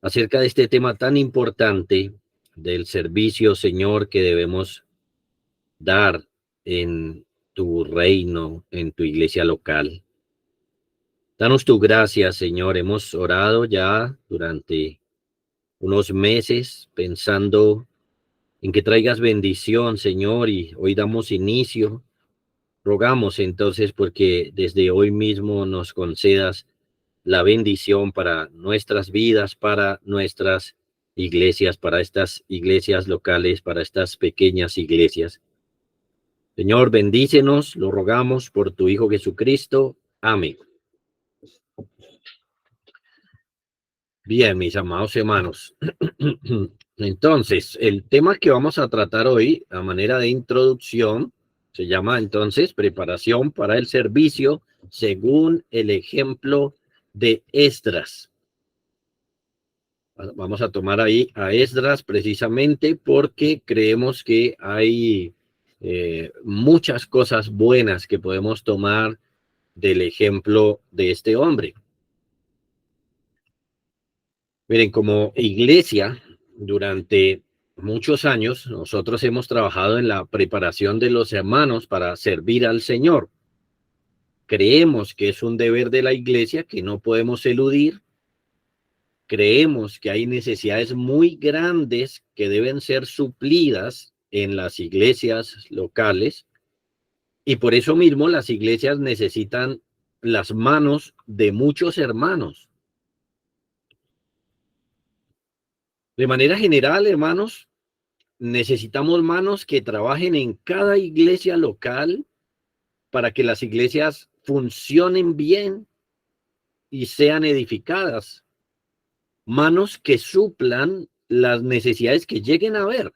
acerca de este tema tan importante del servicio, Señor, que debemos dar en tu reino, en tu iglesia local. Danos tu gracia, Señor. Hemos orado ya durante unos meses pensando en que traigas bendición, Señor, y hoy damos inicio. Rogamos entonces porque desde hoy mismo nos concedas la bendición para nuestras vidas, para nuestras iglesias, para estas iglesias locales, para estas pequeñas iglesias. Señor, bendícenos, lo rogamos por tu Hijo Jesucristo. Amén. Bien, mis amados hermanos. Entonces, el tema que vamos a tratar hoy, a manera de introducción, se llama entonces preparación para el servicio según el ejemplo de Esdras. Vamos a tomar ahí a Esdras precisamente porque creemos que hay muchas cosas buenas que podemos tomar del ejemplo de este hombre. Miren, como iglesia, durante muchos años, nosotros hemos trabajado en la preparación de los hermanos para servir al Señor. Creemos que es un deber de la iglesia que no podemos eludir. Creemos que hay necesidades muy grandes que deben ser suplidas en las iglesias locales y por eso mismo las iglesias necesitan las manos de muchos hermanos. De manera general, hermanos, necesitamos manos que trabajen en cada iglesia local para que las iglesias funcionen bien y sean edificadas. Manos que suplan las necesidades que lleguen a haber,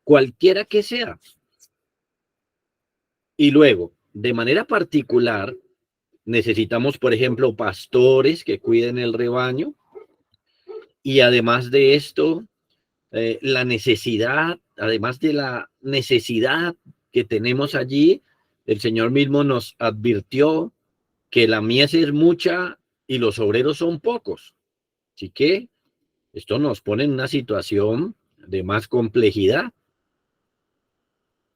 cualquiera que sea. Y luego, de manera particular, necesitamos, por ejemplo, pastores que cuiden el rebaño. Y además de esto, la necesidad, además de la necesidad que tenemos allí, el Señor mismo nos advirtió que la mies es mucha y los obreros son pocos. Así que esto nos pone en una situación de más complejidad.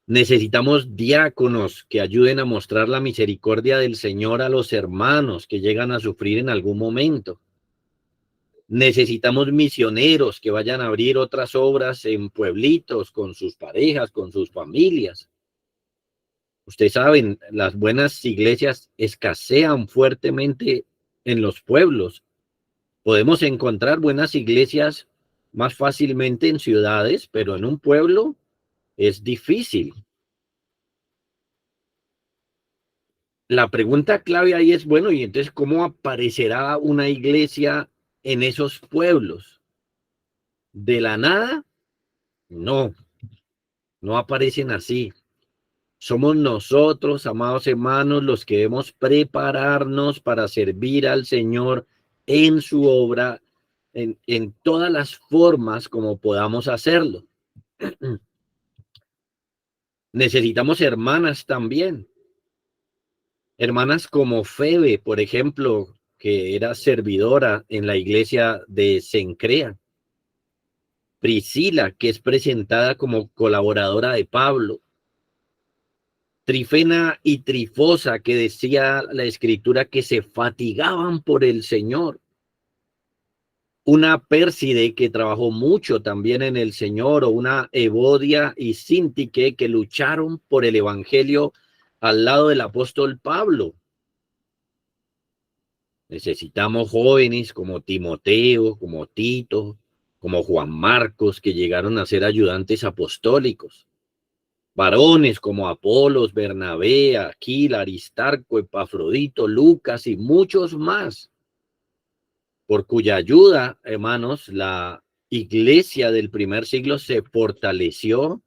Necesitamos diáconos que ayuden a mostrar la misericordia del Señor a los hermanos que llegan a sufrir en algún momento. Necesitamos misioneros que vayan a abrir otras obras en pueblitos con sus parejas, con sus familias. Ustedes saben, las buenas iglesias escasean fuertemente en los pueblos. Podemos encontrar buenas iglesias más fácilmente en ciudades, pero en un pueblo es difícil. La pregunta clave ahí es, bueno, ¿y entonces cómo aparecerá una iglesia en esos pueblos? ¿De la nada? No, no aparecen así. Somos nosotros, amados hermanos, los que debemos prepararnos para servir al Señor en su obra, en todas las formas como podamos hacerlo. Necesitamos hermanas también. Hermanas como Febe, por ejemplo, que era servidora en la iglesia de Cencrea. Priscila, que es presentada como colaboradora de Pablo. Trifena y Trifosa, que decía la escritura que se fatigaban por el Señor. Una Pérside que trabajó mucho también en el Señor, o una Evodia y Sintique que lucharon por el evangelio al lado del apóstol Pablo. Necesitamos jóvenes como Timoteo, como Tito, como Juan Marcos, que llegaron a ser ayudantes apostólicos. Varones como Apolos, Bernabé, Aquila, Aristarco, Epafrodito, Lucas y muchos más, por cuya ayuda, hermanos, la iglesia del primer siglo se fortaleció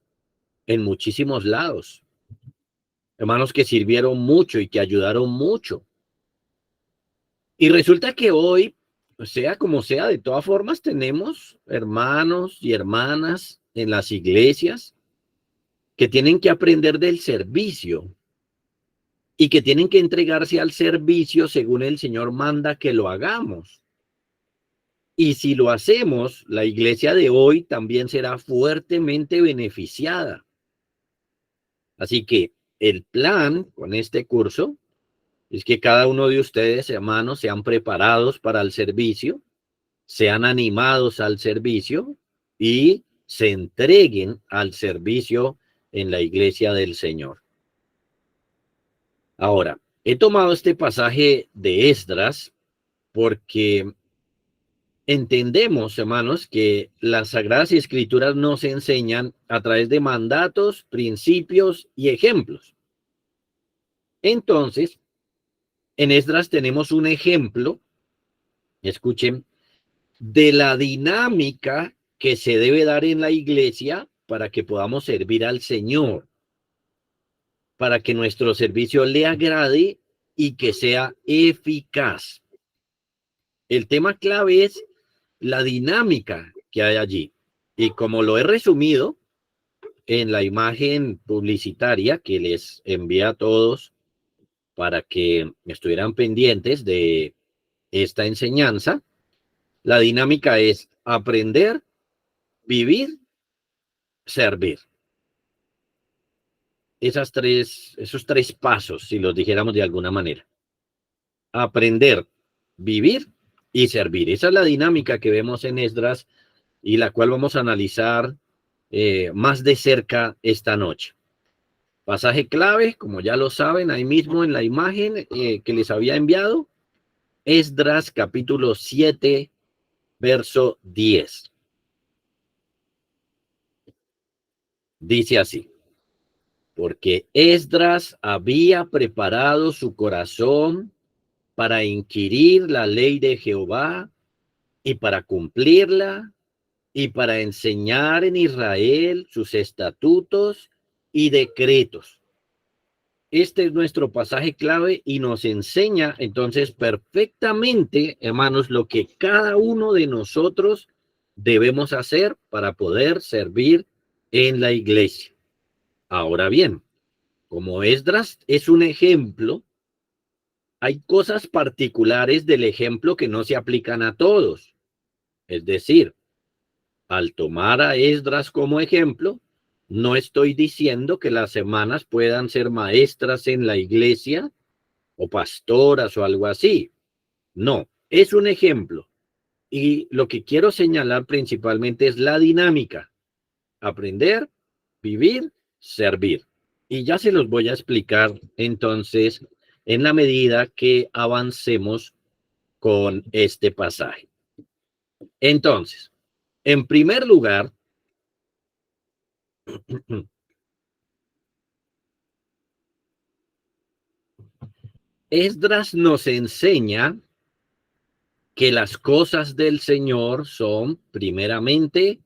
en muchísimos lados. Hermanos que sirvieron mucho y que ayudaron mucho. Y resulta que hoy, sea como sea, de todas formas tenemos hermanos y hermanas en las iglesias que tienen que aprender del servicio y que tienen que entregarse al servicio según el Señor manda que lo hagamos. Y si lo hacemos, la iglesia de hoy también será fuertemente beneficiada. Así que el plan con este curso es que cada uno de ustedes, hermanos, sean preparados para el servicio, sean animados al servicio y se entreguen al servicio en la iglesia del Señor. Ahora, he tomado este pasaje de Esdras porque entendemos, hermanos, que las Sagradas Escrituras nos enseñan a través de mandatos, principios y ejemplos. Entonces, en Esdras tenemos un ejemplo, escuchen, de la dinámica que se debe dar en la iglesia para que podamos servir al Señor, para que nuestro servicio le agrade y que sea eficaz. El tema clave es la dinámica que hay allí. Y como lo he resumido en la imagen publicitaria que les envié a todos para que estuvieran pendientes de esta enseñanza, la dinámica es aprender, vivir, servir. Esos tres pasos, si los dijéramos de alguna manera. Aprender, vivir y servir. Esa es la dinámica que vemos en Esdras y la cual vamos a analizar más de cerca esta noche. Pasaje clave, como ya lo saben, ahí mismo en la imagen que les había enviado, Esdras capítulo 7, verso 10. Dice así: porque Esdras había preparado su corazón para inquirir la ley de Jehová y para cumplirla y para enseñar en Israel sus estatutos y decretos. Este es nuestro pasaje clave y nos enseña entonces perfectamente, hermanos, lo que cada uno de nosotros debemos hacer para poder servir en la iglesia. Ahora bien, como Esdras es un ejemplo, hay cosas particulares del ejemplo que no se aplican a todos. Es decir, al tomar a Esdras como ejemplo, no estoy diciendo que las hermanas puedan ser maestras en la iglesia o pastoras o algo así. No, es un ejemplo. Y lo que quiero señalar principalmente es la dinámica. Aprender, vivir, servir. Y ya se los voy a explicar entonces en la medida que avancemos con este pasaje. Entonces, en primer lugar, Esdras nos enseña que las cosas del Señor son primeramente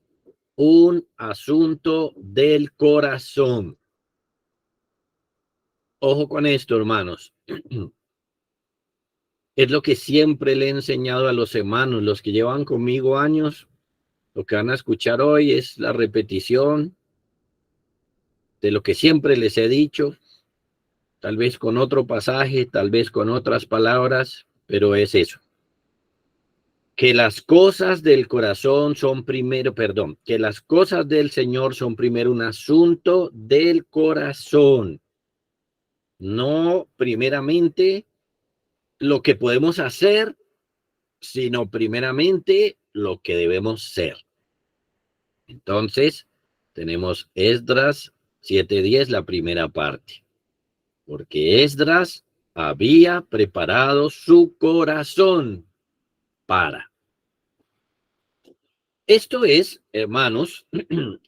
un asunto del corazón. Ojo con esto, hermanos. Es lo que siempre le he enseñado a los hermanos, los que llevan conmigo años. Lo que van a escuchar hoy es la repetición de lo que siempre les he dicho, tal vez con otro pasaje, tal vez con otras palabras, pero es eso. Que las cosas del corazón son primero, que las cosas del Señor son primero un asunto del corazón, no primeramente lo que podemos hacer, sino primeramente lo que debemos ser. Entonces, tenemos Esdras 7:10, la primera parte. Porque Esdras había preparado su corazón para. Esto es, hermanos,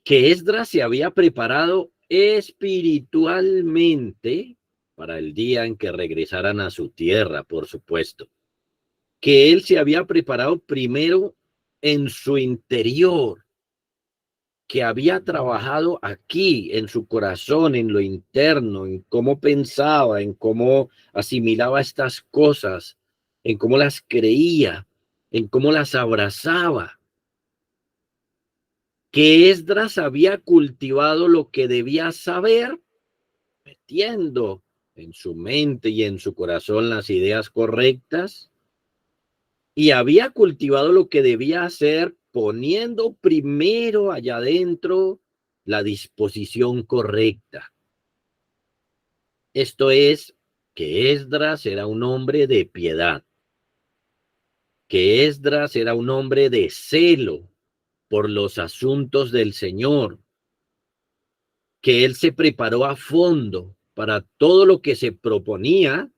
que Esdras se había preparado espiritualmente para el día en que regresaran a su tierra, por supuesto. Que él se había preparado primero en su interior, que había trabajado aquí en su corazón, en lo interno, en cómo pensaba, en cómo asimilaba estas cosas, en cómo las creía, en cómo las abrazaba. Que Esdras había cultivado lo que debía saber, metiendo en su mente y en su corazón las ideas correctas, y había cultivado lo que debía hacer, poniendo primero allá adentro la disposición correcta. Esto es, que Esdras era un hombre de piedad, que Esdras era un hombre de celo por los asuntos del Señor, que él se preparó a fondo para todo lo que se proponía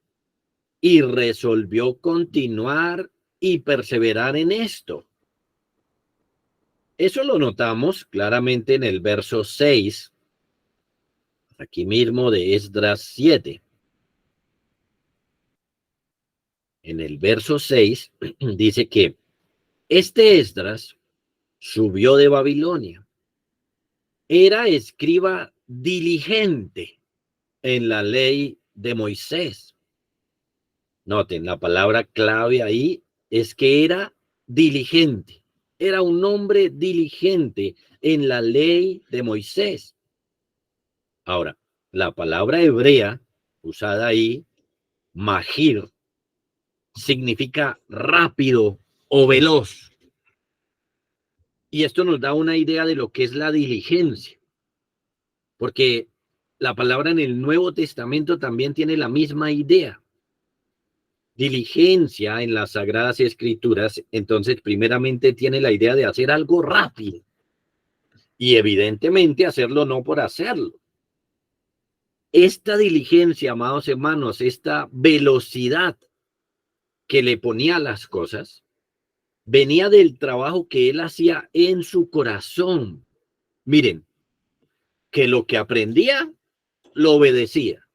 y resolvió continuar y perseverar en esto. Eso lo notamos claramente en el verso 6, aquí mismo de Esdras 7. En el verso 6 dice que este Esdras subió de Babilonia. Era escriba diligente en la ley de Moisés. Noten, la palabra clave ahí es que era diligente. Era un hombre diligente en la ley de Moisés. Ahora, la palabra hebrea usada ahí, magir, significa rápido o veloz. Y esto nos da una idea de lo que es la diligencia, porque la palabra en el Nuevo Testamento también tiene la misma idea. Diligencia en las Sagradas Escrituras, entonces primeramente tiene la idea de hacer algo rápido y evidentemente hacerlo no por hacerlo. Esta diligencia, amados hermanos, esta velocidad que le ponía a las cosas, venía del trabajo que él hacía en su corazón. Miren, que lo que aprendía, lo obedecía,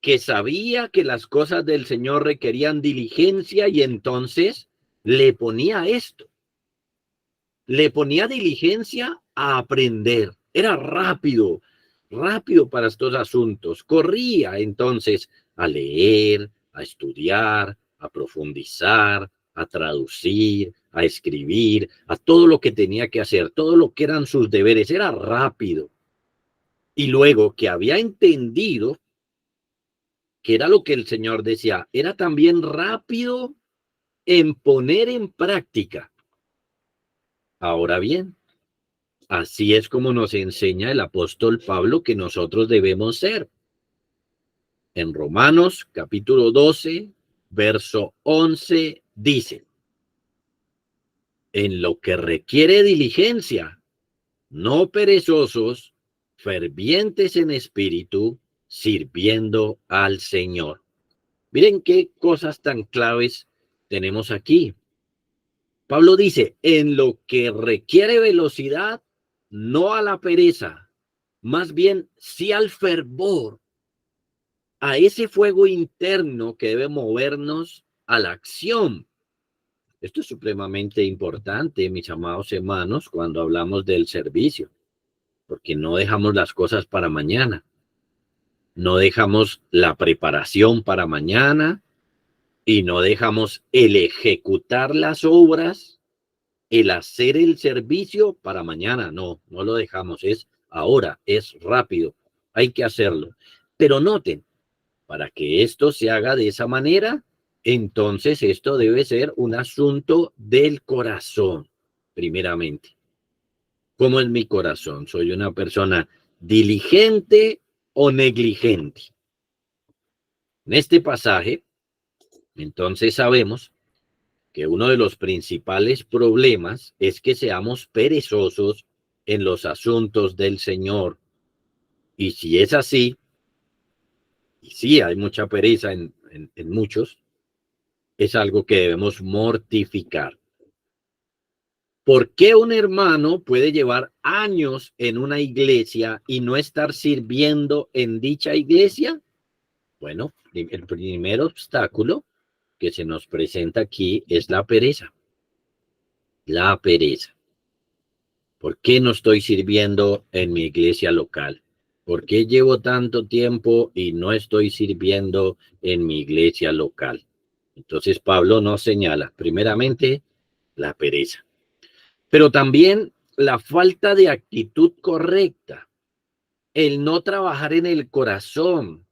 que sabía que las cosas del Señor requerían diligencia y entonces le ponía esto, le ponía diligencia a aprender. Era rápido, rápido para estos asuntos. Corría entonces a leer, a estudiar, a profundizar, a traducir, a escribir, a todo lo que tenía que hacer, todo lo que eran sus deberes. Era rápido. Y luego que había entendido que era lo que el Señor decía, era también rápido en poner en práctica. Ahora bien, así es como nos enseña el apóstol Pablo que nosotros debemos ser. En Romanos capítulo 12, verso 11 dice, en lo que requiere diligencia, no perezosos, fervientes en espíritu, sirviendo al Señor. Miren qué cosas tan claves tenemos aquí. Pablo dice, en lo que requiere velocidad, no a la pereza, más bien sí al fervor, a ese fuego interno que debe movernos a la acción. Esto es supremamente importante, mis amados hermanos, cuando hablamos del servicio, porque no dejamos las cosas para mañana, no dejamos la preparación para mañana y no dejamos el ejecutar las obras, el hacer el servicio para mañana. No, no lo dejamos, es ahora, es rápido, hay que hacerlo. Pero noten, para que esto se haga de esa manera, entonces esto debe ser un asunto del corazón, primeramente. ¿Cómo es mi corazón? ¿Soy una persona diligente o negligente? En este pasaje, entonces sabemos que uno de los principales problemas es que seamos perezosos en los asuntos del Señor. Y si es así, y sí hay mucha pereza en muchos, es algo que debemos mortificar. ¿Por qué un hermano puede llevar años en una iglesia y no estar sirviendo en dicha iglesia? Bueno, el primer obstáculo que se nos presenta aquí es la pereza. La pereza. ¿Por qué no estoy sirviendo en mi iglesia local? ¿Por qué llevo tanto tiempo y no estoy sirviendo en mi iglesia local? Entonces Pablo nos señala, primeramente, la pereza, pero también la falta de actitud correcta, el no trabajar en el corazón,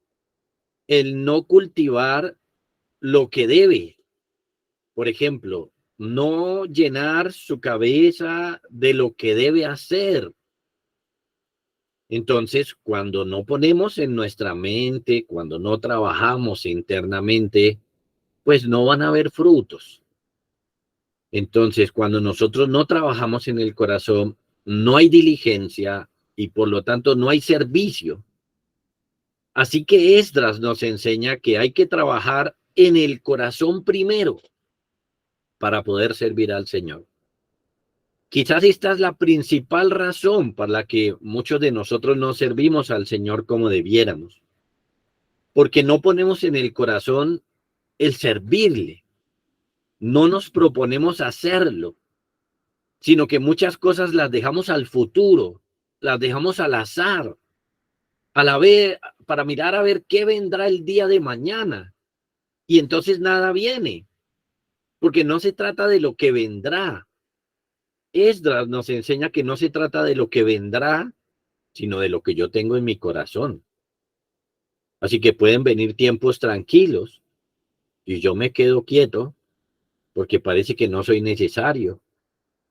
el no cultivar lo que debe. por ejemplo, no llenar su cabeza de lo que debe hacer. Entonces, cuando no ponemos en nuestra mente, cuando no trabajamos internamente, pues no van a haber frutos. Entonces, cuando nosotros no trabajamos en el corazón, no hay diligencia y por lo tanto no hay servicio. Así que Esdras nos enseña que hay que trabajar en el corazón primero para poder servir al Señor. Quizás esta es la principal razón por la que muchos de nosotros no servimos al Señor como debiéramos, porque no ponemos en el corazón el servirle, no nos proponemos hacerlo, sino que muchas cosas las dejamos al futuro, las dejamos al azar, a la vez, para mirar a ver qué vendrá el día de mañana. Y entonces nada viene, porque no se trata de lo que vendrá. Esdras nos enseña que no se trata de lo que vendrá, sino de lo que yo tengo en mi corazón. Así que pueden venir tiempos tranquilos y yo me quedo quieto porque parece que no soy necesario.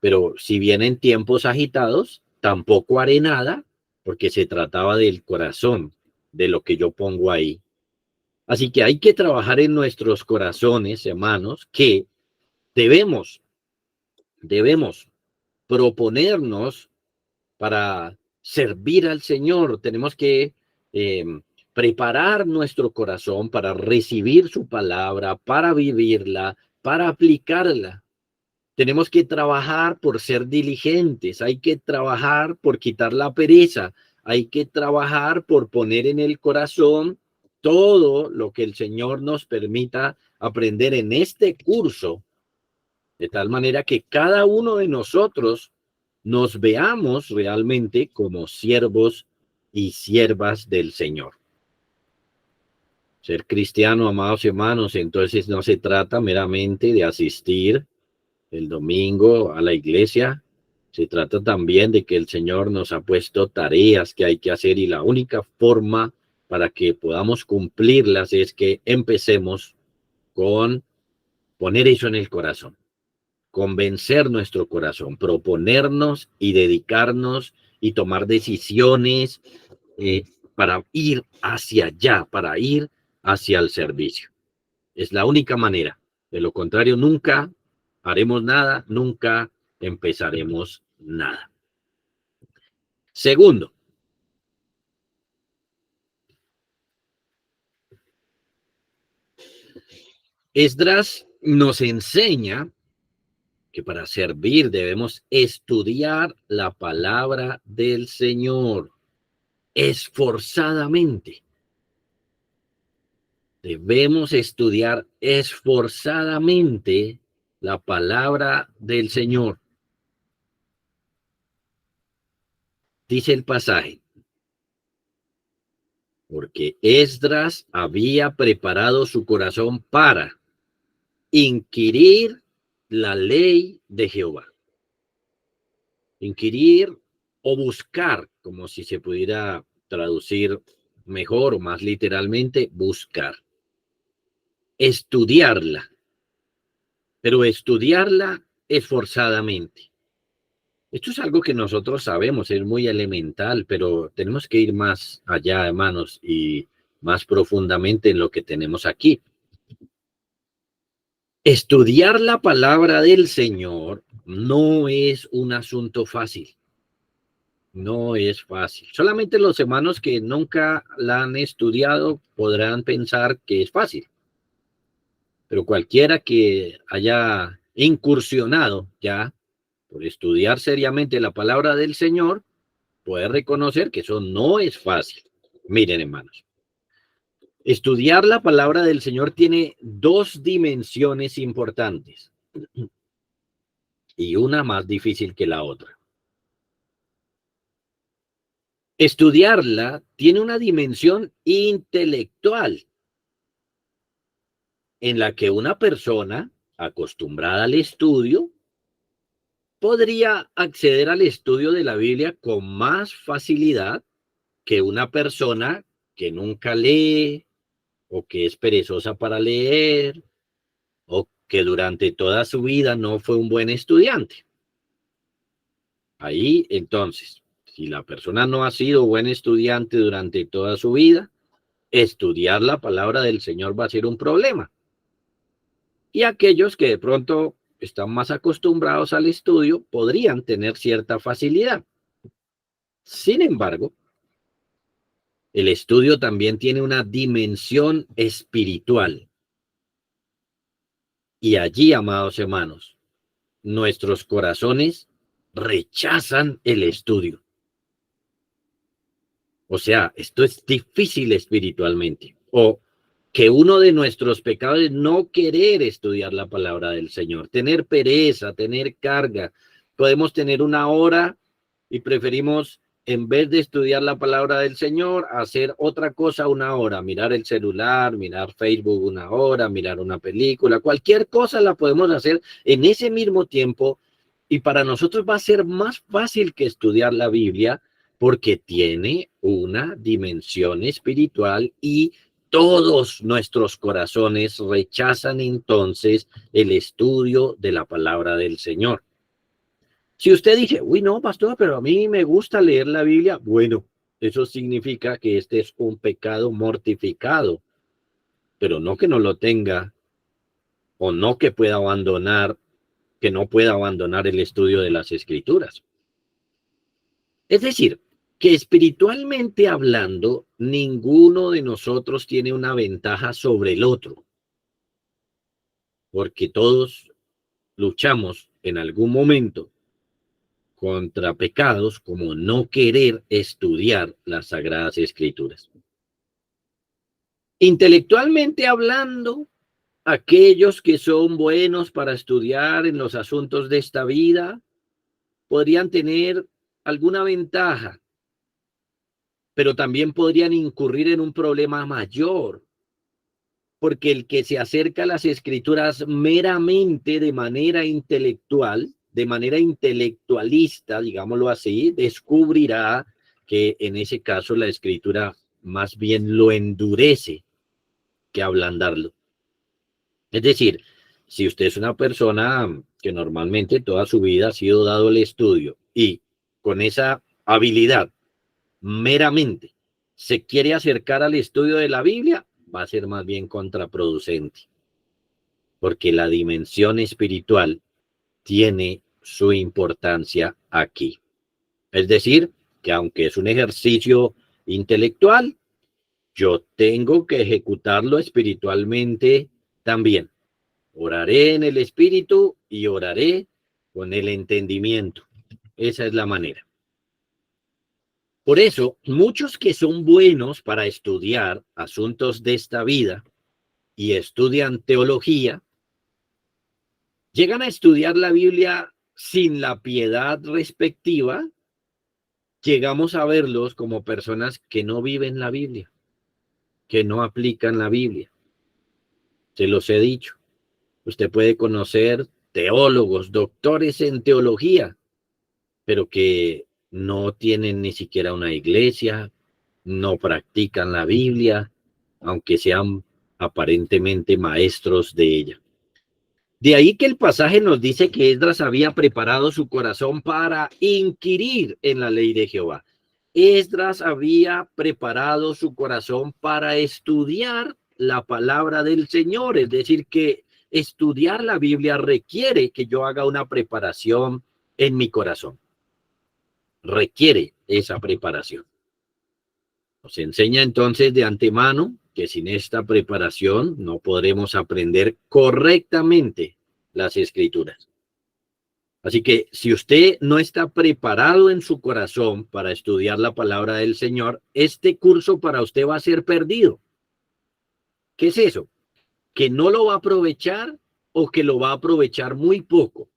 Pero si vienen tiempos agitados, tampoco haré nada porque se trataba del corazón, de lo que yo pongo ahí. Así que hay que trabajar en nuestros corazones, hermanos, que debemos proponernos para servir al Señor. Tenemos que eh, preparar nuestro corazón para recibir su palabra, para vivirla, para aplicarla. Tenemos que trabajar por ser diligentes, hay que trabajar por quitar la pereza, hay que trabajar por poner en el corazón todo lo que el Señor nos permita aprender en este curso, de tal manera que cada uno de nosotros nos veamos realmente como siervos y siervas del Señor. Ser cristiano, amados hermanos, entonces no se trata meramente de asistir el domingo a la iglesia. Se trata también de que el Señor nos ha puesto tareas que hay que hacer y la única forma para que podamos cumplirlas es que empecemos con poner eso en el corazón, convencer nuestro corazón, proponernos y dedicarnos y tomar decisiones eh, para ir hacia allá, para ir hacia el servicio. Es la única manera. De lo contrario, nunca haremos nada, nunca empezaremos nada. Segundo, Esdras nos enseña que para servir debemos estudiar la palabra del Señor esforzadamente. Debemos estudiar esforzadamente la palabra del Señor. Dice el pasaje, porque Esdras había preparado su corazón para inquirir la ley de Jehová. Inquirir o buscar, como si se pudiera traducir mejor o más literalmente, buscar. Estudiarla, pero estudiarla esforzadamente. Esto es algo que nosotros sabemos, es muy elemental, pero tenemos que ir más allá, hermanos, y más profundamente en lo que tenemos aquí. Estudiar la palabra del Señor no es un asunto fácil. No es fácil. Solamente los hermanos que nunca la han estudiado podrán pensar que es fácil. Pero cualquiera que haya incursionado ya por estudiar seriamente la palabra del Señor, puede reconocer que eso no es fácil. Miren, hermanos, estudiar la palabra del Señor tiene dos dimensiones importantes y una más difícil que la otra. Estudiarla tiene una dimensión intelectual en la que una persona acostumbrada al estudio podría acceder al estudio de la Biblia con más facilidad que una persona que nunca lee o que es perezosa para leer o que durante toda su vida no fue un buen estudiante. Ahí, entonces, si la persona no ha sido buen estudiante durante toda su vida, estudiar la palabra del Señor va a ser un problema. Y aquellos que de pronto están más acostumbrados al estudio podrían tener cierta facilidad. Sin embargo, el estudio también tiene una dimensión espiritual. Y allí, amados hermanos, nuestros corazones rechazan el estudio. O sea, esto es difícil espiritualmente. O que uno de nuestros pecados es no querer estudiar la palabra del Señor, tener pereza, tener carga. Podemos tener una hora y preferimos, en vez de estudiar la palabra del Señor, hacer otra cosa una hora, mirar el celular, mirar Facebook una hora, mirar una película, cualquier cosa la podemos hacer en ese mismo tiempo y para nosotros va a ser más fácil que estudiar la Biblia porque tiene una dimensión espiritual y todos nuestros corazones rechazan entonces el estudio de la palabra del Señor. Si usted dice, uy, no, pastor, pero a mí me gusta leer la Biblia, bueno, eso significa que este es un pecado mortificado, pero no que no lo tenga o no que pueda abandonar, que no pueda abandonar el estudio de las Escrituras. Es decir, que espiritualmente hablando, ninguno de nosotros tiene una ventaja sobre el otro, porque todos luchamos en algún momento contra pecados como no querer estudiar las Sagradas Escrituras. Intelectualmente hablando, aquellos que son buenos para estudiar en los asuntos de esta vida podrían tener alguna ventaja, pero también podrían incurrir en un problema mayor, porque el que se acerca a las Escrituras meramente de manera intelectual, de manera intelectualista, digámoslo así, descubrirá que en ese caso la Escritura más bien lo endurece que ablandarlo. Es decir, si usted es una persona que normalmente toda su vida ha sido dado el estudio y con esa habilidad meramente se quiere acercar al estudio de la Biblia, va a ser más bien contraproducente, porque la dimensión espiritual tiene su importancia aquí. Es decir, que aunque es un ejercicio intelectual, yo tengo que ejecutarlo espiritualmente también. Oraré en el espíritu y oraré con el entendimiento. Esa es la manera. Por eso, muchos que son buenos para estudiar asuntos de esta vida y estudian teología, llegan a estudiar la Biblia sin la piedad respectiva. Llegamos a verlos como personas que no viven la Biblia, que no aplican la Biblia. Se los he dicho. Usted puede conocer teólogos, doctores en teología, pero que no tienen ni siquiera una iglesia, no practican la Biblia, aunque sean aparentemente maestros de ella. De ahí que el pasaje nos dice que Esdras había preparado su corazón para inquirir en la ley de Jehová. Esdras había preparado su corazón para estudiar la palabra del Señor, es decir, que estudiar la Biblia requiere que yo haga una preparación en mi corazón. Requiere esa preparación. Nos enseña entonces de antemano que sin esta preparación no podremos aprender correctamente las Escrituras. Así que si usted no está preparado en su corazón para estudiar la palabra del Señor, este curso para usted va a ser perdido. ¿Qué es eso? Que no lo va a aprovechar o que lo va a aprovechar muy poco.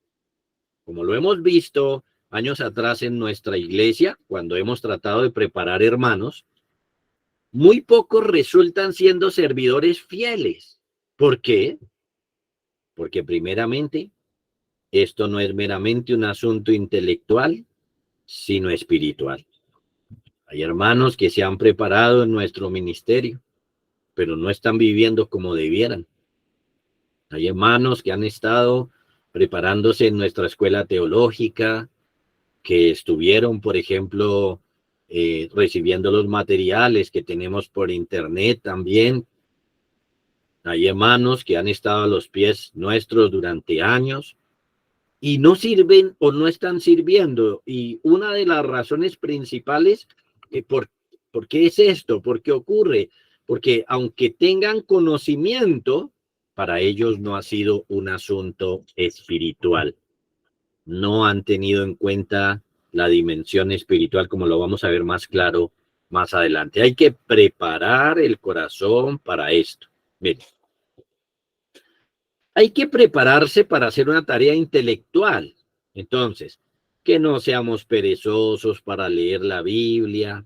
Como lo hemos visto años atrás en nuestra iglesia, cuando hemos tratado de preparar hermanos, muy pocos resultan siendo servidores fieles. ¿Por qué? Porque primeramente, esto no es meramente un asunto intelectual, sino espiritual. Hay hermanos que se han preparado en nuestro ministerio, pero no están viviendo como debieran. Hay hermanos que han estado preparándose en nuestra escuela teológica, que estuvieron, por ejemplo, recibiendo los materiales que tenemos por internet también. Hay hermanos que han estado a los pies nuestros durante años y no sirven o no están sirviendo. Y una de las razones principales por qué es esto, por qué ocurre, porque aunque tengan conocimiento, para ellos no ha sido un asunto espiritual. No han tenido en cuenta la dimensión espiritual, como lo vamos a ver más claro más adelante. Hay que preparar el corazón para esto. Miren, hay que prepararse para hacer una tarea intelectual. Entonces, que no seamos perezosos para leer la Biblia,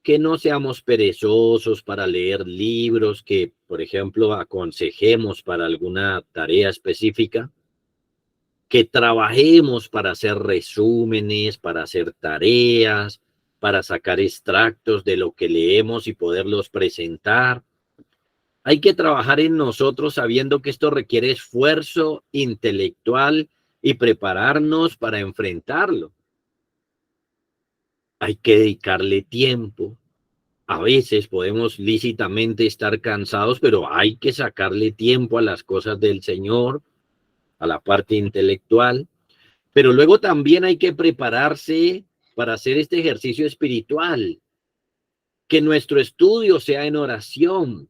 que no seamos perezosos para leer libros que, por ejemplo, aconsejemos para alguna tarea específica, que trabajemos para hacer resúmenes, para hacer tareas, para sacar extractos de lo que leemos y poderlos presentar. Hay que trabajar en nosotros sabiendo que esto requiere esfuerzo intelectual y prepararnos para enfrentarlo. Hay que dedicarle tiempo. A veces podemos lícitamente estar cansados, pero hay que sacarle tiempo a las cosas del Señor, a la parte intelectual. Pero luego también hay que prepararse para hacer este ejercicio espiritual, que nuestro estudio sea en oración,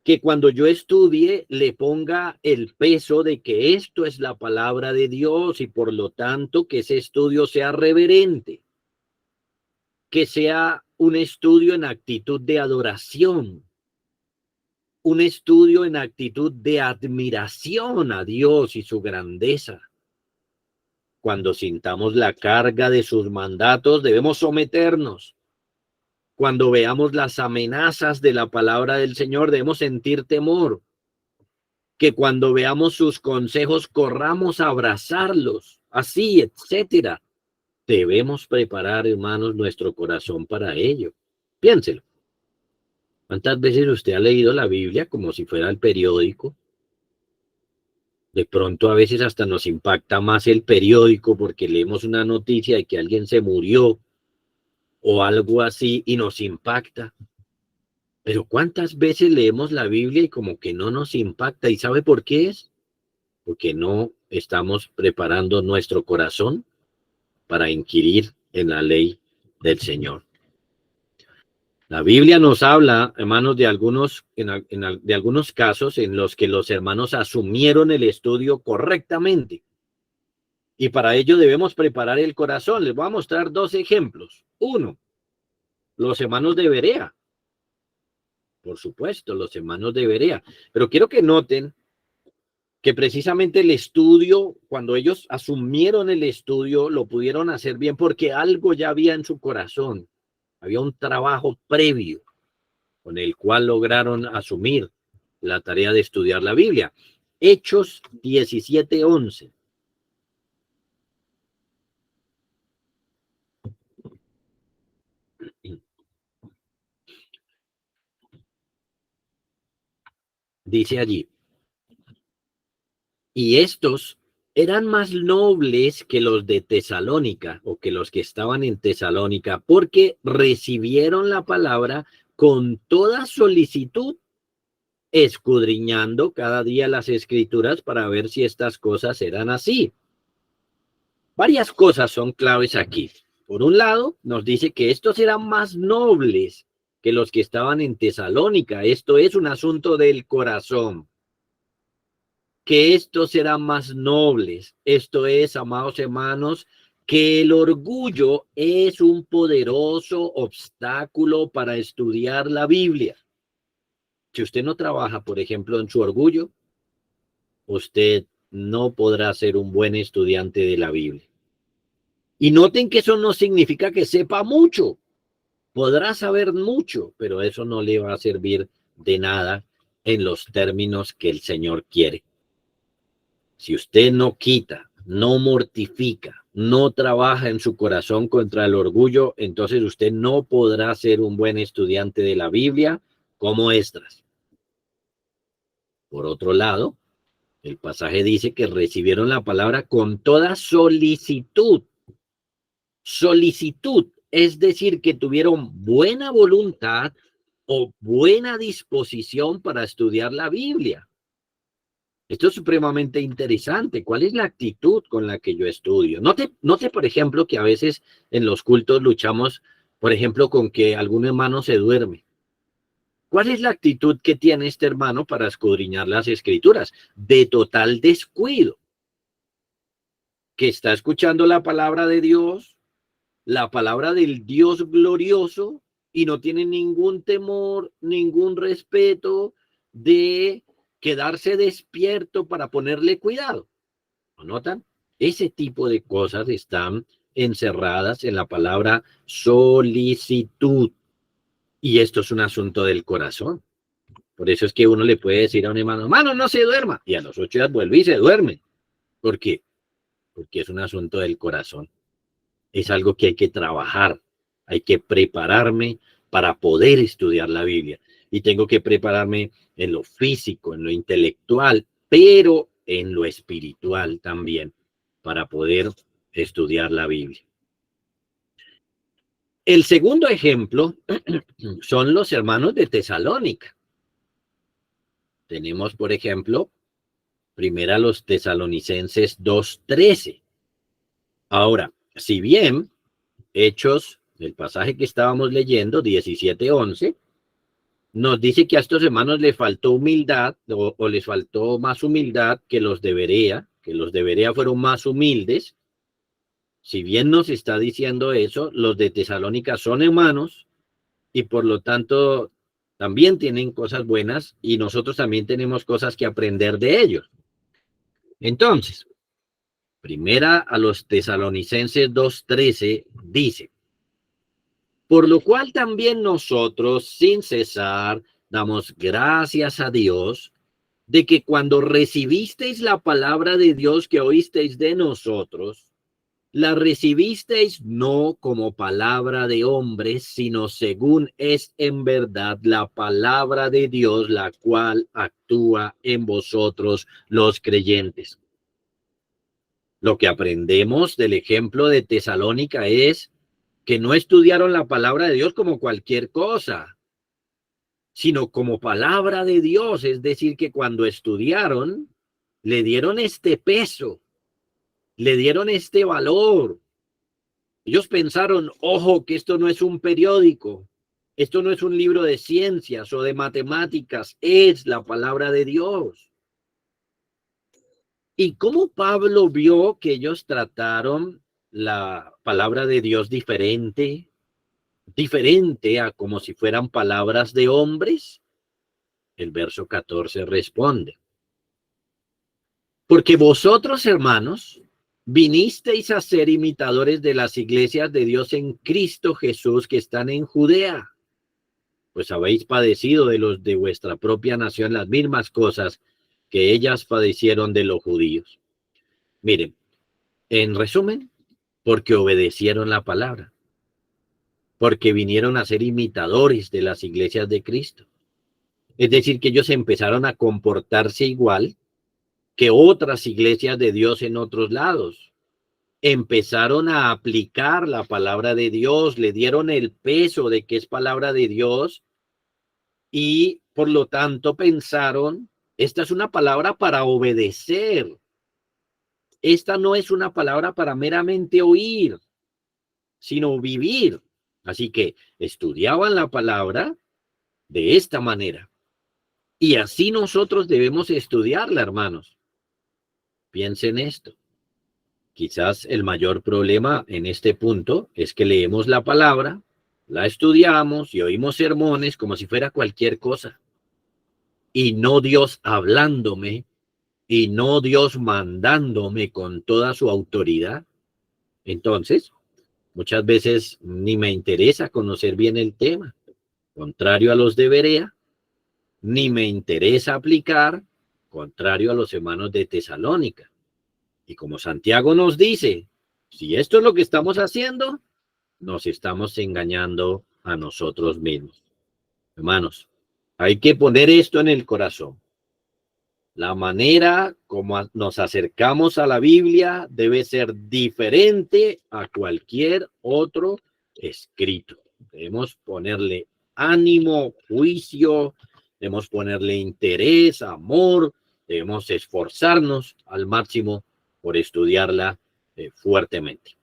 que cuando yo estudie le ponga el peso de que esto es la palabra de Dios y por lo tanto que ese estudio sea reverente, que sea un estudio en actitud de adoración, un estudio en actitud de admiración a Dios y su grandeza. Cuando sintamos la carga de sus mandatos, debemos someternos. Cuando veamos las amenazas de la palabra del Señor, debemos sentir temor. Que cuando veamos sus consejos, corramos a abrazarlos, así, etcétera. Debemos preparar, hermanos, nuestro corazón para ello. Piénselo. ¿Cuántas veces usted ha leído la Biblia como si fuera el periódico? De pronto a veces hasta nos impacta más el periódico porque leemos una noticia de que alguien se murió o algo así y nos impacta. Pero ¿cuántas veces leemos la Biblia y como que no nos impacta? ¿Y sabe por qué es? Porque no estamos preparando nuestro corazón para inquirir en la ley del Señor. La Biblia nos habla, hermanos, de algunos casos en los que los hermanos asumieron el estudio correctamente. Y para ello debemos preparar el corazón. Les voy a mostrar dos ejemplos. Uno, los hermanos de Berea. Por supuesto, los hermanos de Berea. Pero quiero que noten que precisamente el estudio, cuando ellos asumieron el estudio, lo pudieron hacer bien porque algo ya había en su corazón. Había un trabajo previo con el cual lograron asumir la tarea de estudiar la Biblia. Hechos 17:11. Dice allí, y estos eran más nobles que los de Tesalónica o que los que estaban en Tesalónica, porque recibieron la palabra con toda solicitud, escudriñando cada día las escrituras para ver si estas cosas eran así. Varias cosas son claves aquí. Por un lado, nos dice que estos eran más nobles que los que estaban en Tesalónica. Esto es un asunto del corazón. Que estos eran más nobles. Esto es, amados hermanos, que el orgullo es un poderoso obstáculo para estudiar la Biblia. Si usted no trabaja, por ejemplo, en su orgullo, usted no podrá ser un buen estudiante de la Biblia. Y noten que eso no significa que sepa mucho. Podrá saber mucho, pero eso no le va a servir de nada en los términos que el Señor quiere. Si usted no quita, no mortifica, no trabaja en su corazón contra el orgullo, entonces usted no podrá ser un buen estudiante de la Biblia como Esdras. Por otro lado, el pasaje dice que recibieron la palabra con toda solicitud. Solicitud, es decir, que tuvieron buena voluntad o buena disposición para estudiar la Biblia. Esto es supremamente interesante. ¿Cuál es la actitud con la que yo estudio? Note, por ejemplo, que a veces en los cultos luchamos, por ejemplo, con que algún hermano se duerme. ¿Cuál es la actitud que tiene este hermano para escudriñar las escrituras? De total descuido. Que está escuchando la palabra de Dios, la palabra del Dios glorioso, y no tiene ningún temor, ningún respeto de quedarse despierto para ponerle cuidado. ¿Lo notan? Ese tipo de cosas están encerradas en la palabra solicitud. Y esto es un asunto del corazón. Por eso es que uno le puede decir a un hermano, hermano, no se duerma. Y a los 8 días vuelve y se duerme. ¿Por qué? Porque es un asunto del corazón. Es algo que hay que trabajar. Hay que prepararme para poder estudiar la Biblia. Y tengo que prepararme en lo físico, en lo intelectual, pero en lo espiritual también, para poder estudiar la Biblia. El segundo ejemplo son los hermanos de Tesalónica. Tenemos, por ejemplo, primero los Tesalonicenses 2:13. Ahora, si bien Hechos, el pasaje que estábamos leyendo, 17:11, nos dice que a estos hermanos les faltó humildad o les faltó más humildad que los de Berea, fueron más humildes. Si bien nos está diciendo eso, los de Tesalónica son hermanos y por lo tanto también tienen cosas buenas y nosotros también tenemos cosas que aprender de ellos. Entonces, primera a los Tesalonicenses 2:13 dice: por lo cual también nosotros, sin cesar, damos gracias a Dios de que cuando recibisteis la palabra de Dios que oísteis de nosotros, la recibisteis no como palabra de hombres, sino según es en verdad la palabra de Dios, la cual actúa en vosotros los creyentes. Lo que aprendemos del ejemplo de Tesalónica es que no estudiaron la palabra de Dios como cualquier cosa, sino como palabra de Dios. Es decir, que cuando estudiaron, le dieron este peso, le dieron este valor. Ellos pensaron, ojo, que esto no es un periódico, esto no es un libro de ciencias o de matemáticas, es la palabra de Dios. ¿Y cómo Pablo vio que ellos trataron la palabra de Dios diferente a como si fueran palabras de hombres? El verso 14 responde: porque vosotros, hermanos, vinisteis a ser imitadores de las iglesias de Dios en Cristo Jesús que están en Judea, pues habéis padecido de los de vuestra propia nación las mismas cosas que ellas padecieron de los judíos. Miren, en resumen, porque obedecieron la palabra, porque vinieron a ser imitadores de las iglesias de Cristo. Es decir, que ellos empezaron a comportarse igual que otras iglesias de Dios en otros lados. Empezaron a aplicar la palabra de Dios, le dieron el peso de que es palabra de Dios y por lo tanto pensaron, esta es una palabra para obedecer. Esta no es una palabra para meramente oír, sino vivir. Así que estudiaban la palabra de esta manera. Y así nosotros debemos estudiarla, hermanos. Piensen esto. Quizás el mayor problema en este punto es que leemos la palabra, la estudiamos y oímos sermones como si fuera cualquier cosa. Y no Dios hablándome, y no Dios mandándome con toda su autoridad. Entonces, muchas veces ni me interesa conocer bien el tema, contrario a los de Berea, ni me interesa aplicar, contrario a los hermanos de Tesalónica. Y como Santiago nos dice, si esto es lo que estamos haciendo, nos estamos engañando a nosotros mismos. Hermanos, hay que poner esto en el corazón. La manera como nos acercamos a la Biblia debe ser diferente a cualquier otro escrito. Debemos ponerle ánimo, juicio, debemos ponerle interés, amor, debemos esforzarnos al máximo por estudiarla fuertemente.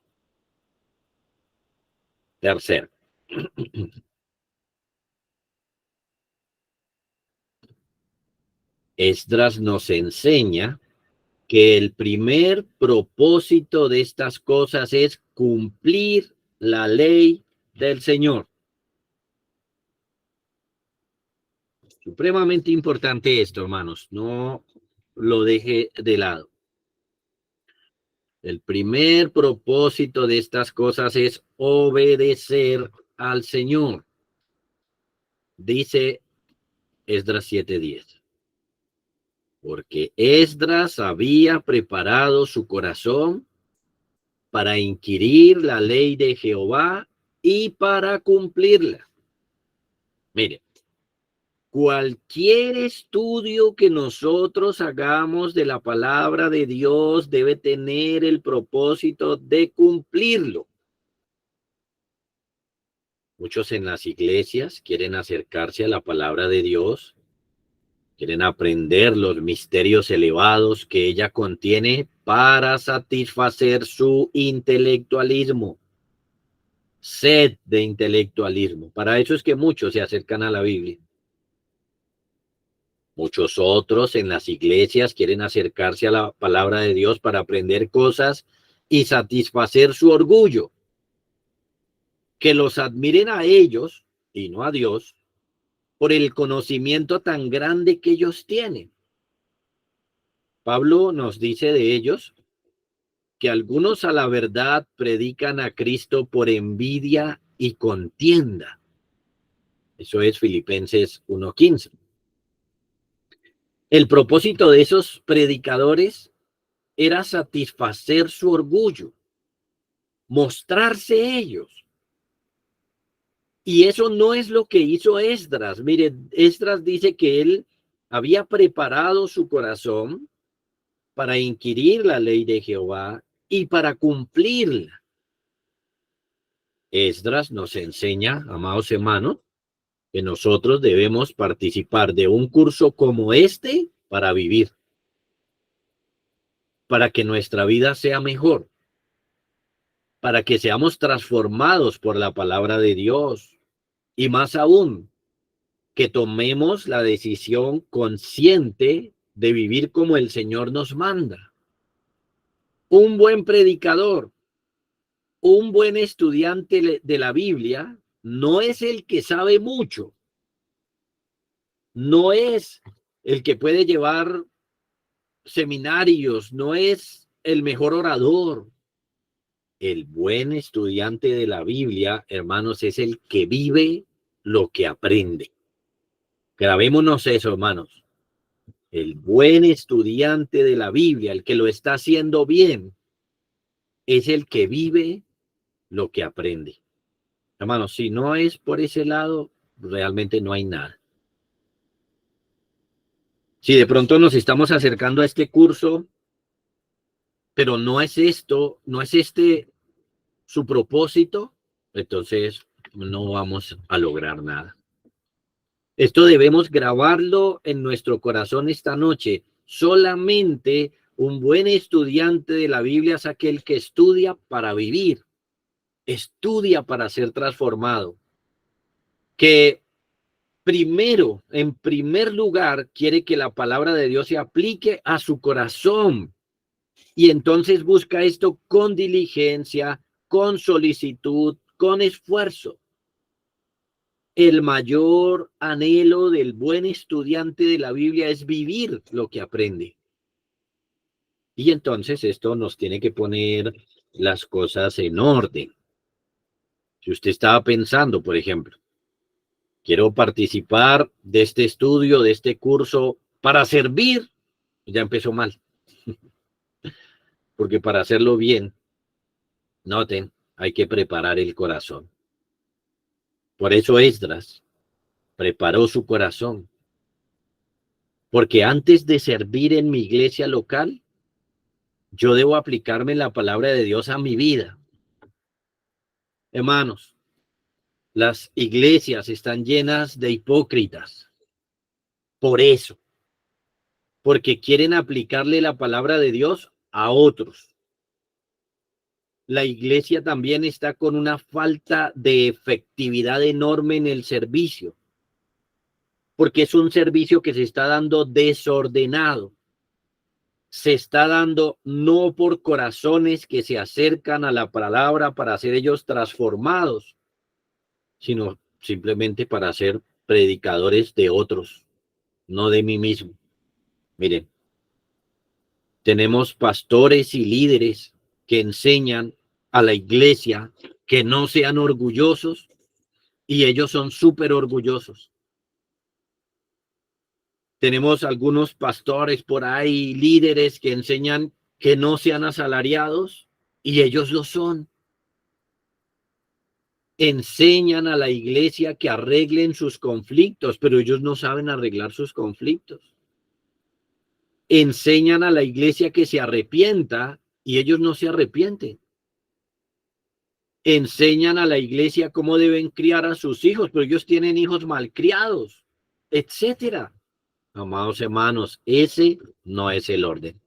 Tercero, Esdras nos enseña que el primer propósito de estas cosas es cumplir la ley del Señor. Supremamente importante esto, hermanos, no lo deje de lado. El primer propósito de estas cosas es obedecer al Señor. Dice Esdras 7:10. Porque Esdras había preparado su corazón para inquirir la ley de Jehová y para cumplirla. Mire, cualquier estudio que nosotros hagamos de la palabra de Dios debe tener el propósito de cumplirlo. Muchos en las iglesias quieren acercarse a la palabra de Dios, quieren aprender los misterios elevados que ella contiene para satisfacer su intelectualismo, sed de intelectualismo. Para eso es que muchos se acercan a la Biblia. Muchos otros en las iglesias quieren acercarse a la palabra de Dios para aprender cosas y satisfacer su orgullo. Que los admiren a ellos y no a Dios por el conocimiento tan grande que ellos tienen. Pablo nos dice de ellos que algunos a la verdad predican a Cristo por envidia y contienda. Eso es Filipenses 1:15. El propósito de esos predicadores era satisfacer su orgullo, mostrarse ellos. Y eso no es lo que hizo Esdras. Mire, Esdras dice que él había preparado su corazón para inquirir la ley de Jehová y para cumplirla. Esdras nos enseña, amados hermanos, que nosotros debemos participar de un curso como este para vivir, para que nuestra vida sea mejor, para que seamos transformados por la palabra de Dios y más aún, que tomemos la decisión consciente de vivir como el Señor nos manda. Un buen predicador, un buen estudiante de la Biblia no es el que sabe mucho, no es el que puede llevar seminarios, no es el mejor orador. El buen estudiante de la Biblia, hermanos, es el que vive lo que aprende. Grabémonos eso, hermanos. El buen estudiante de la Biblia, el que lo está haciendo bien, es el que vive lo que aprende. Hermanos, si no es por ese lado, realmente no hay nada. Si de pronto nos estamos acercando a este curso, pero no es esto, no es este su propósito, entonces no vamos a lograr nada. Esto debemos grabarlo en nuestro corazón esta noche. Solamente un buen estudiante de la Biblia es aquel que estudia para vivir, estudia para ser transformado, que primero, en primer lugar, quiere que la palabra de Dios se aplique a su corazón y entonces busca esto con diligencia, con solicitud, con esfuerzo. El mayor anhelo del buen estudiante de la Biblia es vivir lo que aprende. Y entonces esto nos tiene que poner las cosas en orden. Si usted estaba pensando, por ejemplo, quiero participar de este estudio, de este curso, para servir, ya empezó mal. Porque para hacerlo bien, noten, hay que preparar el corazón. Por eso Esdras preparó su corazón. Porque antes de servir en mi iglesia local, yo debo aplicarme la palabra de Dios a mi vida. Hermanos, las iglesias están llenas de hipócritas. Por eso, porque quieren aplicarle la palabra de Dios a otros. La iglesia también está con una falta de efectividad enorme en el servicio, porque es un servicio que se está dando desordenado. Se está dando no por corazones que se acercan a la palabra para ser ellos transformados, sino simplemente para ser predicadores de otros, no de mí mismo. Miren, tenemos pastores y líderes que enseñan a la iglesia que no sean orgullosos y ellos son súper orgullosos. Tenemos algunos pastores por ahí, líderes que enseñan que no sean asalariados y ellos lo son. Enseñan a la iglesia que arreglen sus conflictos, pero ellos no saben arreglar sus conflictos. Enseñan a la iglesia que se arrepienta y ellos no se arrepienten. Enseñan a la iglesia cómo deben criar a sus hijos, pero ellos tienen hijos malcriados, etcétera. Amados hermanos, ese no es el orden.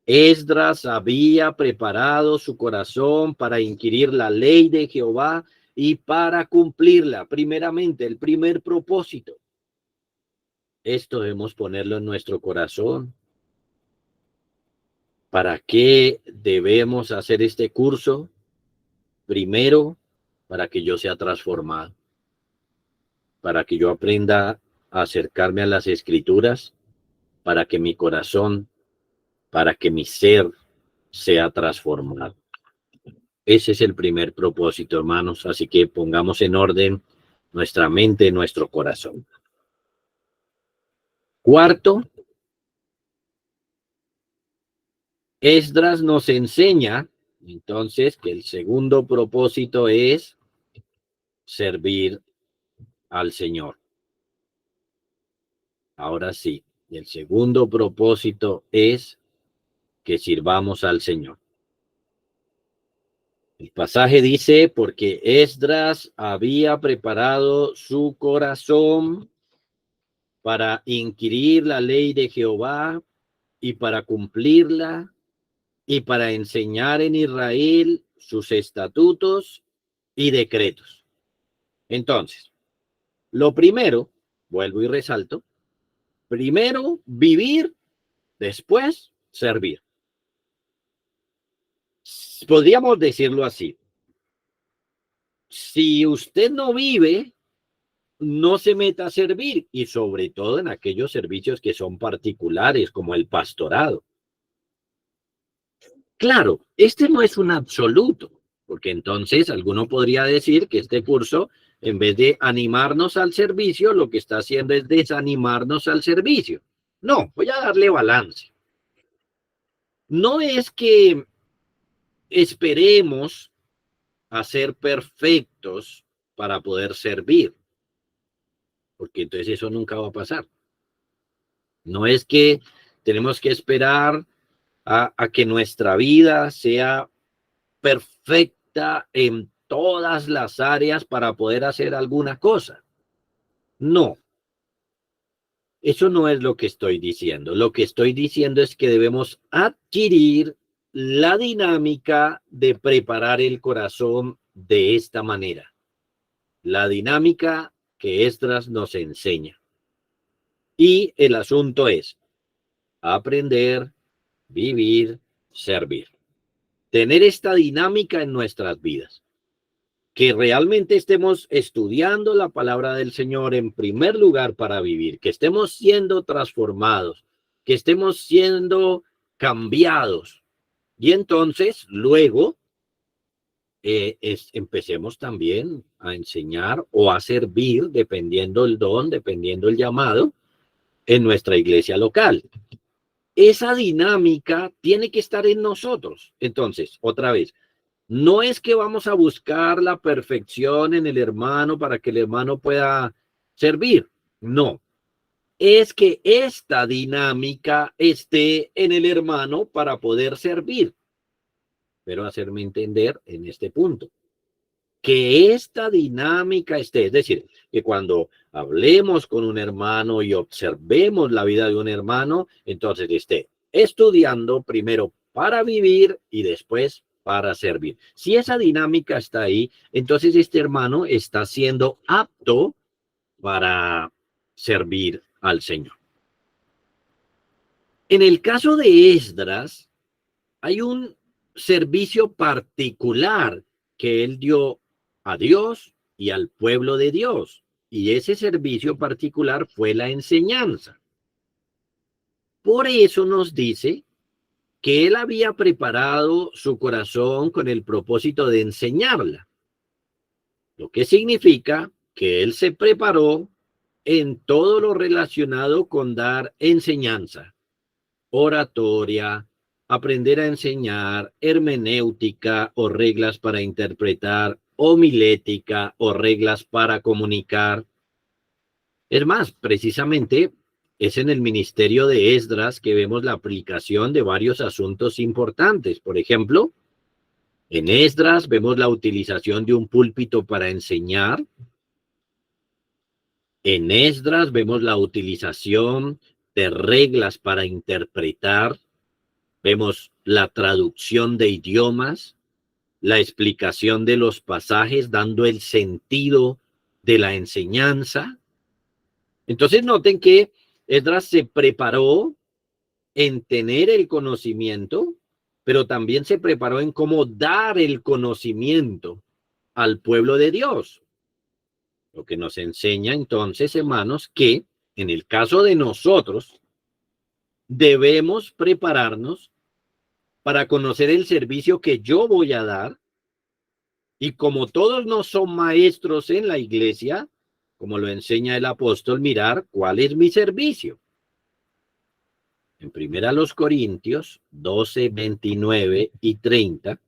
Esdras había preparado su corazón para inquirir la ley de Jehová y para cumplirla. Primeramente, el primer propósito. Esto debemos ponerlo en nuestro corazón. ¿Para qué debemos hacer este curso? Primero, para que yo sea transformado, para que yo aprenda a acercarme a las escrituras, para que mi corazón, para que mi ser sea transformado. Ese es el primer propósito, hermanos. Así que pongamos en orden nuestra mente, nuestro corazón. Cuarto, Esdras nos enseña entonces que el segundo propósito es servir al Señor. Ahora sí, el segundo propósito es que sirvamos al Señor. El pasaje dice, porque Esdras había preparado su corazón para inquirir la ley de Jehová y para cumplirla y para enseñar en Israel sus estatutos y decretos. Entonces, lo primero, vuelvo y resalto, primero vivir, después servir. Podríamos decirlo así. Si usted no vive, no se meta a servir, y sobre todo en aquellos servicios que son particulares, como el pastorado. Claro, este no es un absoluto, porque entonces alguno podría decir que este curso, en vez de animarnos al servicio, lo que está haciendo es desanimarnos al servicio. No, voy a darle balance. No es que esperemos a ser perfectos para poder servir, porque entonces eso nunca va a pasar. No es que tenemos que esperar a que nuestra vida sea perfecta en todas las áreas para poder hacer alguna cosa. No, eso no es lo que estoy diciendo. Lo que estoy diciendo es que debemos adquirir la dinámica de preparar el corazón de esta manera. La dinámica que Esdras nos enseña. Y el asunto es aprender, vivir, servir. Tener esta dinámica en nuestras vidas. Que realmente estemos estudiando la palabra del Señor en primer lugar para vivir, que estemos siendo transformados, que estemos siendo cambiados. Y entonces, luego, empecemos también a enseñar o a servir, dependiendo el don, dependiendo el llamado, en nuestra iglesia local. Esa dinámica tiene que estar en nosotros. Entonces, otra vez, no es que vamos a buscar la perfección en el hermano para que el hermano pueda servir. No. es que esta dinámica esté en el hermano para poder servir. Pero hacerme entender en este punto. Que esta dinámica esté, es decir, que cuando hablemos con un hermano y observemos la vida de un hermano, entonces esté estudiando primero para vivir y después para servir. Si esa dinámica está ahí, entonces este hermano está siendo apto para servir al Señor. En el caso de Esdras, hay un servicio particular que él dio a Dios y al pueblo de Dios. Y ese servicio particular fue la enseñanza. Por eso nos dice que él había preparado su corazón con el propósito de enseñarla. Lo que significa que él se preparó en todo lo relacionado con dar enseñanza, oratoria, aprender a enseñar, hermenéutica o reglas para interpretar, homilética o reglas para comunicar. Es más, precisamente es en el ministerio de Esdras que vemos la aplicación de varios asuntos importantes. Por ejemplo, en Esdras vemos la utilización de un púlpito para enseñar. En Esdras vemos la utilización de reglas para interpretar. Vemos la traducción de idiomas, la explicación de los pasajes, dando el sentido de la enseñanza. Entonces noten que Esdras se preparó en tener el conocimiento, pero también se preparó en cómo dar el conocimiento al pueblo de Dios. Lo que nos enseña entonces, hermanos, que en el caso de nosotros debemos prepararnos para conocer el servicio que yo voy a dar. Y como todos no son maestros en la iglesia, como lo enseña el apóstol, mirar cuál es mi servicio. En primera los Corintios 12, 29 y 30,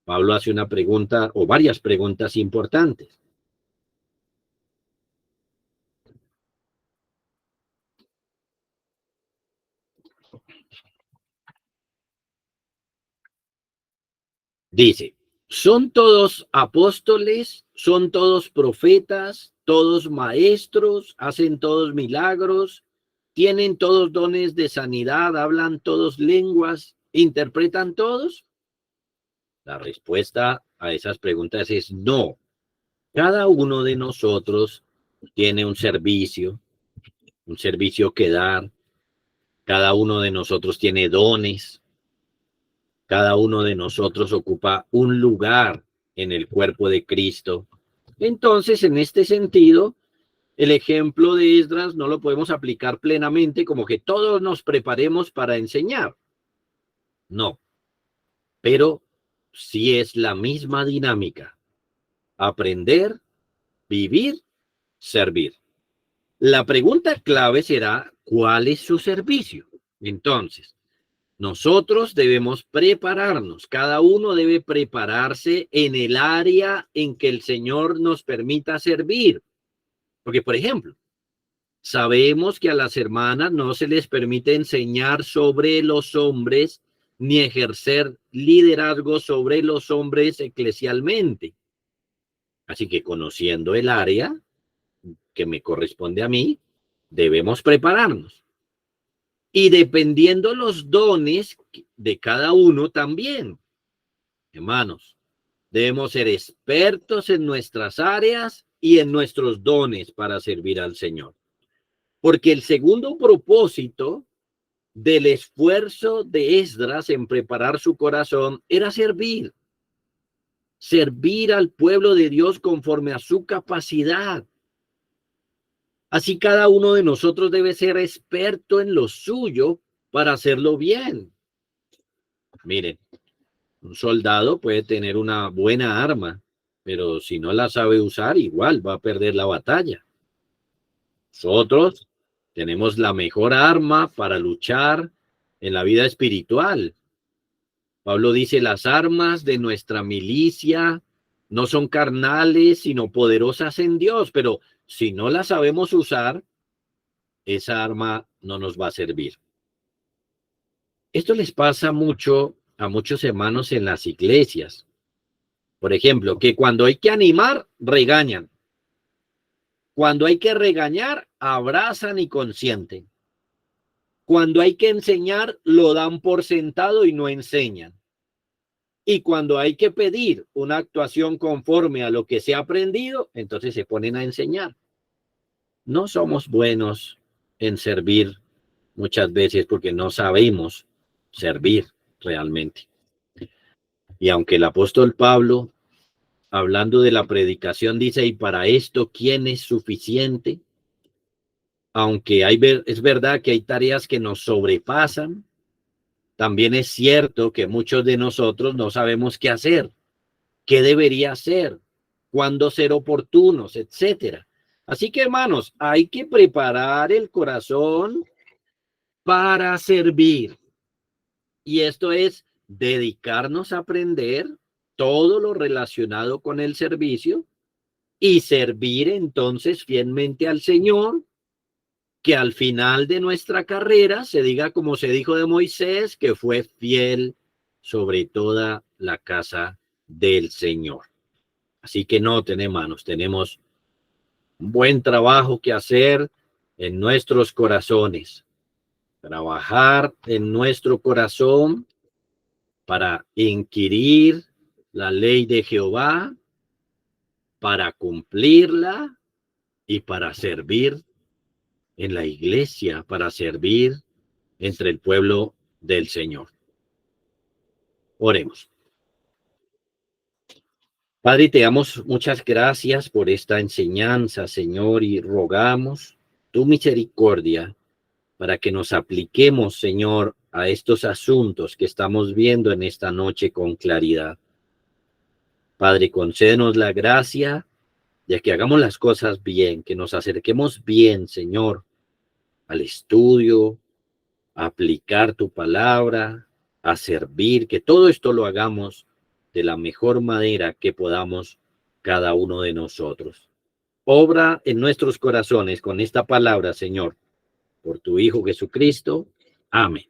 Pablo hace una pregunta o varias preguntas importantes. Dice, ¿son todos apóstoles? ¿Son todos profetas? ¿Todos maestros? ¿Hacen todos milagros? ¿Tienen todos dones de sanidad? ¿Hablan todos lenguas? ¿Interpretan todos? La respuesta a esas preguntas es no. Cada uno de nosotros tiene un servicio que dar. Cada uno de nosotros tiene dones. Cada uno de nosotros ocupa un lugar en el cuerpo de Cristo. Entonces, en este sentido, el ejemplo de Esdras no lo podemos aplicar plenamente como que todos nos preparemos para enseñar. No, pero sí es la misma dinámica. Aprender, vivir, servir. La pregunta clave será, ¿cuál es su servicio? Entonces, nosotros debemos prepararnos, cada uno debe prepararse en el área en que el Señor nos permita servir. Porque, por ejemplo, sabemos que a las hermanas no se les permite enseñar sobre los hombres ni ejercer liderazgo sobre los hombres eclesialmente. Así que conociendo el área que me corresponde a mí, debemos prepararnos. Y dependiendo los dones de cada uno también, hermanos, debemos ser expertos en nuestras áreas y en nuestros dones para servir al Señor. Porque el segundo propósito del esfuerzo de Esdras en preparar su corazón era servir. Servir al pueblo de Dios conforme a su capacidad. Así cada uno de nosotros debe ser experto en lo suyo para hacerlo bien. Miren, un soldado puede tener una buena arma, pero si no la sabe usar, igual va a perder la batalla. Nosotros tenemos la mejor arma para luchar en la vida espiritual. Pablo dice, las armas de nuestra milicia no son carnales, sino poderosas en Dios, pero si no las sabemos usar, esa arma no nos va a servir. Esto les pasa mucho a muchos hermanos en las iglesias. Por ejemplo, que cuando hay que animar, regañan. Cuando hay que regañar, abrazan y consienten. Cuando hay que enseñar, lo dan por sentado y no enseñan. Y cuando hay que pedir una actuación conforme a lo que se ha aprendido, entonces se ponen a enseñar. No somos buenos en servir muchas veces porque no sabemos servir realmente. Y aunque el apóstol Pablo, hablando de la predicación, dice, y para esto, ¿quién es suficiente? Aunque es verdad que hay tareas que nos sobrepasan, también es cierto que muchos de nosotros no sabemos qué hacer, qué debería hacer, cuándo ser oportunos, etcétera. Así que, hermanos, hay que preparar el corazón para servir. Y esto es dedicarnos a aprender todo lo relacionado con el servicio y servir entonces fielmente al Señor, que al final de nuestra carrera se diga como se dijo de Moisés, que fue fiel sobre toda la casa del Señor. Así que noten, hermanos, tenemos un buen trabajo que hacer en nuestros corazones. Trabajar en nuestro corazón para inquirir la ley de Jehová, para cumplirla y para servir en la iglesia, para servir entre el pueblo del Señor. Oremos. Padre, te damos muchas gracias por esta enseñanza, Señor, y rogamos tu misericordia para que nos apliquemos, Señor, a estos asuntos que estamos viendo en esta noche con claridad. Padre, concédenos la gracia de que hagamos las cosas bien, que nos acerquemos bien, Señor, al estudio, a aplicar tu palabra, a servir, que todo esto lo hagamos de la mejor manera que podamos cada uno de nosotros. Obra en nuestros corazones con esta palabra, Señor, por tu Hijo Jesucristo. Amén.